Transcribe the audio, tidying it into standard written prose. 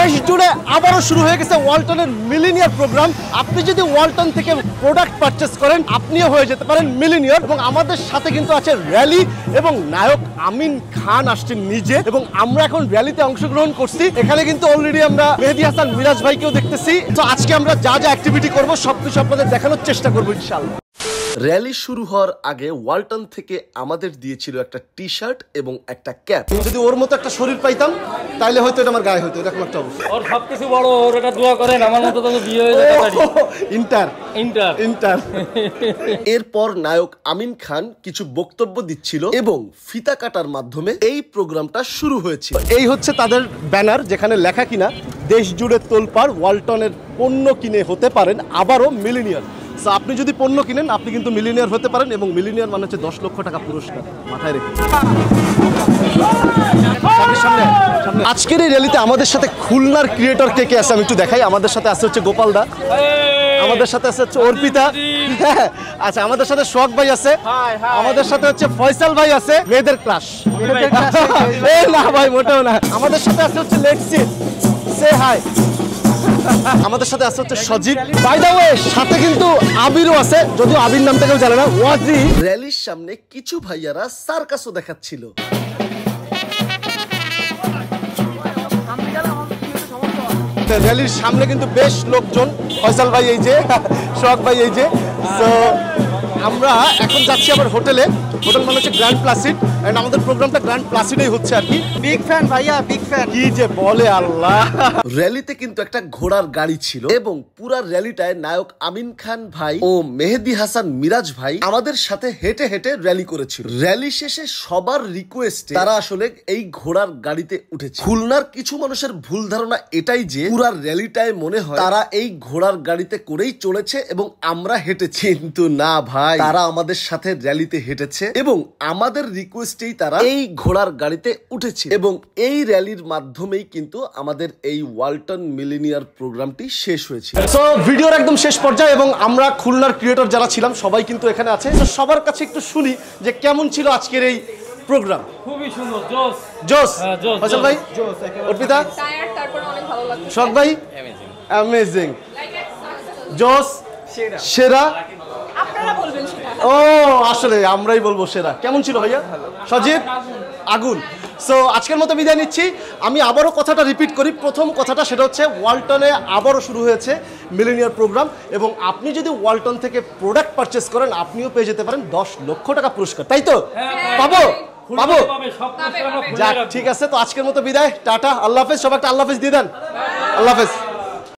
দেশ জুড়ে আবারও শুরু হয়ে গেছে ওয়ালটনের মিলিনিয়ার প্রোগ্রাম। আপনি যদি ওয়ালটন থেকে প্রোডাক্ট পারচেস করেন আপনিও হয়ে যেতে পারেন মিলিনিয়ার। এবং আমাদের সাথে কিন্তু আছে র্যালি এবং নায়ক আমিন খান আসছেন নিজে, এবং আমরা এখন র্যালিতে অংশগ্রহণ করছি। এখানে কিন্তু অলরেডি আমরা মেহেদী হাসান মিরাজ ভাইকেও দেখতেছি। তো আজকে আমরা যা যা অ্যাক্টিভিটি করবো সবকিছু আপনাদের দেখানোর চেষ্টা করবো ইনশাআল্লাহ। র্যালি শুরু হওয়ার আগে ওয়ালটন থেকে আমাদের দিয়েছিল একটা টি শার্ট এবং একটা ক্যাপ। যদি ওর মতো একটা শরীর পাইতাম তাহলে হয়তো এটা আমার গায়ে হতো, এরকম একটা অবস্থা। ওর সবকিছু বড়, ওর এটা দোয়া করেন আমার মতো তো বিয়ে হয়ে যেতে পারি। ইন্টার। এরপর নায়ক আমিন খান কিছু বক্তব্য দিচ্ছিল এবং ফিতা কাটার মাধ্যমে এই প্রোগ্রামটা শুরু হয়েছে। এই হচ্ছে তাদের ব্যানার, যেখানে লেখা কিনা দেশ জুড়ে তোলপাড়, ওয়ালটনের পণ্য কিনে হতে পারেন আবারও মিলিনিয়ার। আপনি যদি পণ্য কিনেন আপনি কিন্তু মিলিনিয়ার হতে পারেন, এবং মিলিনিয়ার মানে হচ্ছে 10 লক্ষ টাকা পুরস্কার। মাথায় রেখে আজকের এই র্যালিতে আমাদের সাথে খুলনার ক্রিয়েটর কে কে আছে আমি একটু দেখাই। আমাদের সাথে আছে হচ্ছে গোপাল দা, আমাদের সাথে আছে হচ্ছে অর্পিতা, আচ্ছা আমাদের সাথে শোক ভাই আছে, আমাদের সাথে হচ্ছে ফয়সাল ভাই আছে। মেয়েদের ক্লাস না ভাই, মোটেও না। আমাদের সাথে আছে হচ্ছে লেটসি সে হাই। আমাদের সাথে আছে হচ্ছে সজীব। বাই দ্য ওয়ে সাথে কিন্তু আবিরও আছে, যদিও আবির নামটা কেউ জানে না। ওয়াজি র্যালির সামনে কিছু ভাইয়ারা সার্কাসও দেখাচ্ছিল। র্যালির সামনে কিন্তু বেশ লোকজন, ফয়সাল ভাই এই যে, শোক ভাই এই যে। তো আমরা এখন যাচ্ছি আবার হোটেলে। হোটেল মানে হচ্ছে গ্র্যান্ড প্লাসিড, এন্ড আমাদের প্রোগ্রামটা গ্র্যান্ড প্লাসিডেই হচ্ছে আর কি। বিগ ফ্যান ভাইয়া, বিগ ফ্যান। কি যে বলে আল্লাহ। র্যালিতে কিন্তু একটা ঘোড়ার গাড়ি ছিল, এবং পুরা র্যালিটায় নায়ক আমিন খান ভাই ও মেহেদী হাসান মিরাজ ভাই আমাদের সাথে হেঁটে হেঁটে র্যালি করেছিল। র্যালি শেষে সবার রিকোয়েস্টে তারা আসলে এই ঘোড়ার গাড়িতে উঠেছে। খুলনার কিছু মানুষের ভুল ধারণা এটাই যে পুরা র্যালিটায় মনে হয় তারা এই ঘোড়ার গাড়িতে করেই চলেছে এবং আমরা হেঁটেছি, কিন্তু না ভাই, তারা আমাদের সাথে র্যালিতে হেঁটেছে এবং আমাদের রিকোয়েস্টেই তারা এই ঘোড়ার গাড়িতে উঠেছে। এবং এই র্যালির মাধ্যমেই কিন্তু আমাদের এই ওয়ালটন মিলিনিয়ার প্রোগ্রামটি শেষ হয়েছে। সো ভিডিওর একদম শেষ পর্যায়ে, এবং আমরা খুলনার ক্রিয়েটর যারা ছিলাম সবাই কিন্তু এখানে আছে। তো সবার কাছে একটু শুনি যে কেমন ছিল আজকের এই প্রোগ্রাম। খুবই সুন্দর, জোস জোস। জোস ফয়সাল ভাই, অর্পিতা, তারপর অনেক ভালো লাগলো। শোক ভাই, অ্যামেজিং, জোস, সেরা। আপনারা বলবেন সেটা। ও আসলে আমরাই বলবো সেরা। কেমন ছিল ভাইয়া? সজীব, আগুন। সো আজকের মতো বিদায় নিচ্ছি। আমি আবারও কথাটা রিপিট করি। প্রথম কথাটা সেটা হচ্ছে ওয়ালটনে আবারও শুরু হয়েছে মিলিনিয়ার প্রোগ্রাম, এবং আপনি যদি ওয়ালটন থেকে প্রোডাক্ট পারচেস করেন আপনিও পেয়ে যেতে পারেন 10 লক্ষ টাকা পুরস্কার। তাই তো? পাবো পাবো। যাক ঠিক আছে, তো আজকের মতো বিদায়, টাটা, আল্লাহ হাফেজ। সবাই একটা আল্লাহ হাফেজ দিয়ে দেন। আল্লাহ হাফেজ।